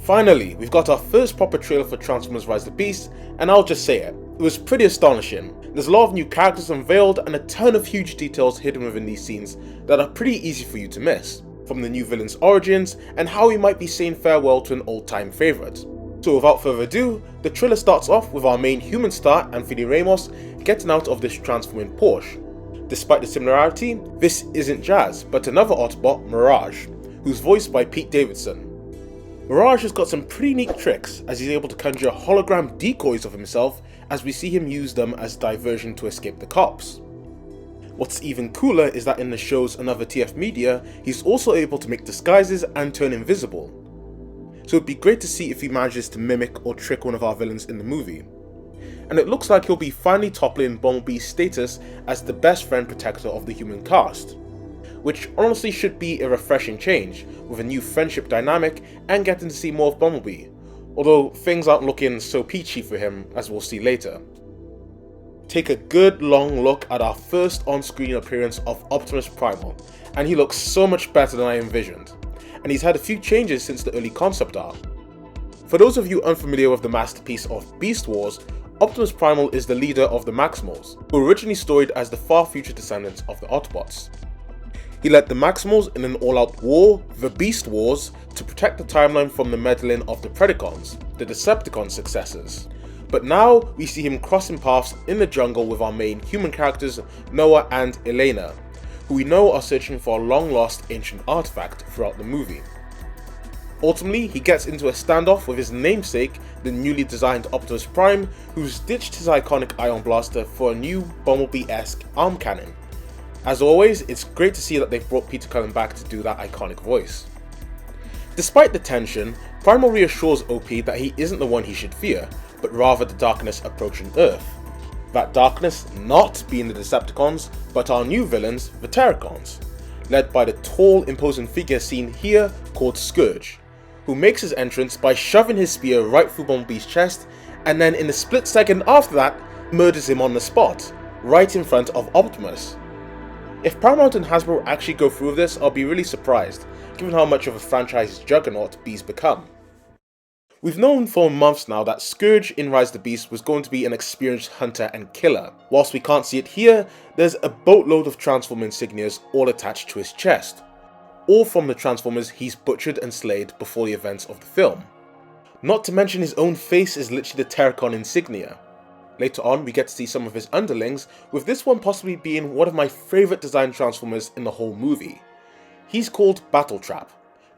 Finally, we've got our first proper trailer for Transformers Rise the Beast, and I'll just say it was pretty astonishing. There's a lot of new characters unveiled and a ton of huge details hidden within these scenes that are pretty easy for you to miss, from the new villain's origins and how he might be saying farewell to an old-time favourite. So without further ado, the trailer starts off with our main human star, Anthony Ramos, getting out of this transforming Porsche. Despite the similarity, this isn't Jazz, but another Autobot, Mirage, who's voiced by Pete Davidson. Mirage has got some pretty neat tricks, as he's able to conjure hologram decoys of himself as we see him use them as diversion to escape the cops. What's even cooler is that in the show's Another TF Media, he's also able to make disguises and turn invisible. So it'd be great to see if he manages to mimic or trick one of our villains in the movie. And it looks like he'll be finally toppling Bumblebee's status as the best friend protector of the human cast, which honestly should be a refreshing change, with a new friendship dynamic and getting to see more of Bumblebee, although things aren't looking so peachy for him, as we'll see later. Take a good long look at our first on-screen appearance of Optimus Primal, and he looks so much better than I envisioned, and he's had a few changes since the early concept art. For those of you unfamiliar with the masterpiece of Beast Wars, Optimus Primal is the leader of the Maximals, who originally storied as the far future descendants of the Autobots. He led the Maximals in an all-out war, the Beast Wars, to protect the timeline from the meddling of the Predacons, the Decepticon successors. But now we see him crossing paths in the jungle with our main human characters Noah and Elena, who we know are searching for a long-lost ancient artifact throughout the movie. Ultimately, he gets into a standoff with his namesake, the newly designed Optimus Prime, who's ditched his iconic Ion Blaster for a new Bumblebee-esque arm cannon. As always, it's great to see that they've brought Peter Cullen back to do that iconic voice. Despite the tension, Primal reassures OP that he isn't the one he should fear, but rather the darkness approaching Earth. That darkness not being the Decepticons, but our new villains, the Terracons, led by the tall, imposing figure seen here called Scourge, who makes his entrance by shoving his spear right through Bumblebee's chest, and then in a split second after that, murders him on the spot, right in front of Optimus. If Paramount and Hasbro actually go through with this, I'll be really surprised, given how much of a franchise juggernaut Bee's become. We've known for months now that Scourge in Rise the Beast was going to be an experienced hunter and killer. Whilst we can't see it here, there's a boatload of Transformer insignias all attached to his chest, all from the Transformers he's butchered and slayed before the events of the film. Not to mention his own face is literally the Terracon insignia. Later on, we get to see some of his underlings, with this one possibly being one of my favourite design Transformers in the whole movie. He's called Battletrap,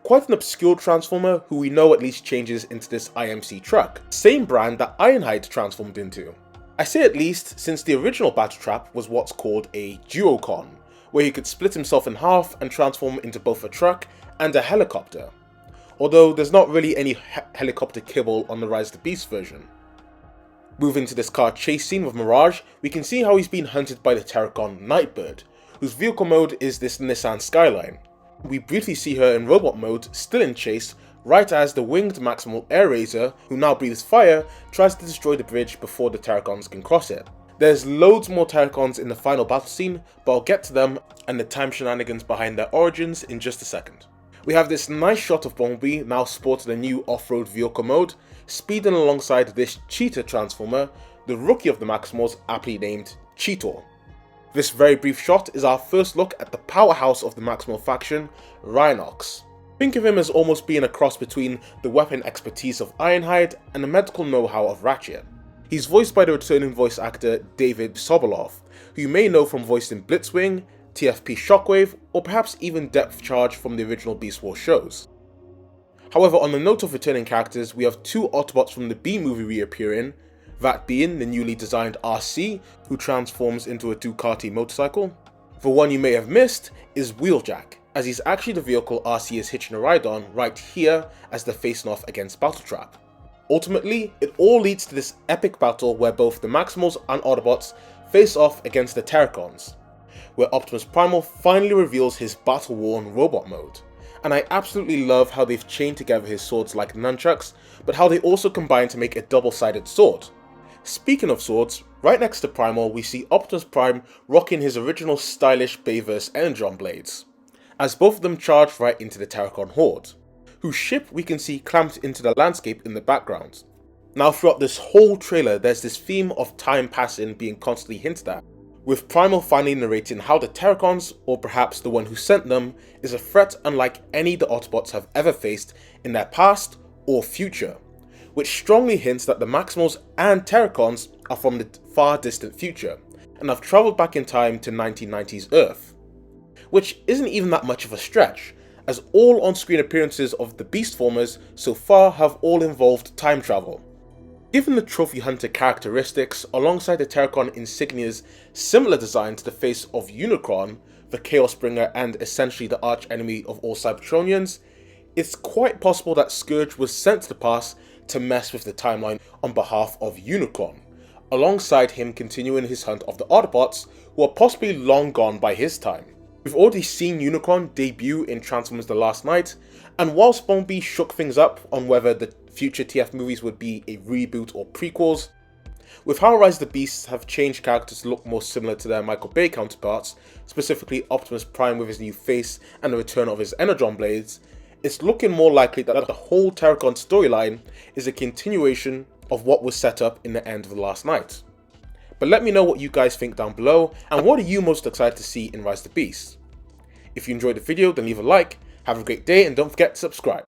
quite an obscure Transformer who we know at least changes into this IMC truck, same brand that Ironhide transformed into. I say at least since the original Battletrap was what's called a Duocon, where he could split himself in half and transform into both a truck and a helicopter, although there's not really any helicopter kibble on the Rise the Beast version. Moving to this car chase scene with Mirage, we can see how he's being hunted by the Terracon Nightbird, whose vehicle mode is this Nissan Skyline. We briefly see her in robot mode, still in chase, right as the winged Maximal Air Razor, who now breathes fire, tries to destroy the bridge before the Terracons can cross it. There's loads more Terracons in the final battle scene, but I'll get to them and the time shenanigans behind their origins in just a second. We have this nice shot of Bumblebee, now sporting a new off-road vehicle mode, speeding alongside this Cheetah Transformer, the rookie of the Maximals aptly named Cheetor. This very brief shot is our first look at the powerhouse of the Maximal faction, Rhinox. Think of him as almost being a cross between the weapon expertise of Ironhide and the medical know-how of Ratchet. He's voiced by the returning voice actor David Sobolov, who you may know from voicing Blitzwing, TFP Shockwave, or perhaps even Depth Charge from the original Beast Wars shows. However, on the note of returning characters, we have two Autobots from the B movie reappearing, that being the newly designed RC, who transforms into a Ducati motorcycle. The one you may have missed is Wheeljack, as he's actually the vehicle RC is hitching a ride on right here as they're facing off against Battletrap. Ultimately, it all leads to this epic battle where both the Maximals and Autobots face off against the Terracons, where Optimus Primal finally reveals his battle-worn robot mode. And I absolutely love how they've chained together his swords like nunchucks, but how they also combine to make a double-sided sword. Speaking of swords, right next to Primal we see Optimus Prime rocking his original stylish Bayverse Energon blades, as both of them charge right into the Terracon horde. whose ship we can see clamped into the landscape in the background. Now throughout this whole trailer there's this theme of time passing being constantly hinted at, with Primal finally narrating how the Terracons, or perhaps the one who sent them, is a threat unlike any the Autobots have ever faced in their past or future, which strongly hints that the Maximals and Terracons are from the far distant future, and have travelled back in time to 1990s Earth. Which isn't even that much of a stretch, as all on-screen appearances of the Beastformers so far have all involved time travel. Given the Trophy Hunter characteristics, alongside the Terracon insignia's similar design to the face of Unicron, the Chaos Bringer and essentially the arch-enemy of all Cybertronians, it's quite possible that Scourge was sent to the past to mess with the timeline on behalf of Unicron, alongside him continuing his hunt of the Autobots who are possibly long gone by his time. We've already seen Unicron debut in Transformers The Last Knight, and whilst Bumblebee shook things up on whether the future TF movies would be a reboot or prequels, with how Rise of the Beasts have changed characters to look more similar to their Michael Bay counterparts, specifically Optimus Prime with his new face and the return of his Energon blades, it's looking more likely that the whole Terracon storyline is a continuation of what was set up in the end of The Last Knight. But let me know what you guys think down below, and what are you most excited to see in Rise of the Beasts? If you enjoyed the video, then leave a like, have a great day, and don't forget to subscribe.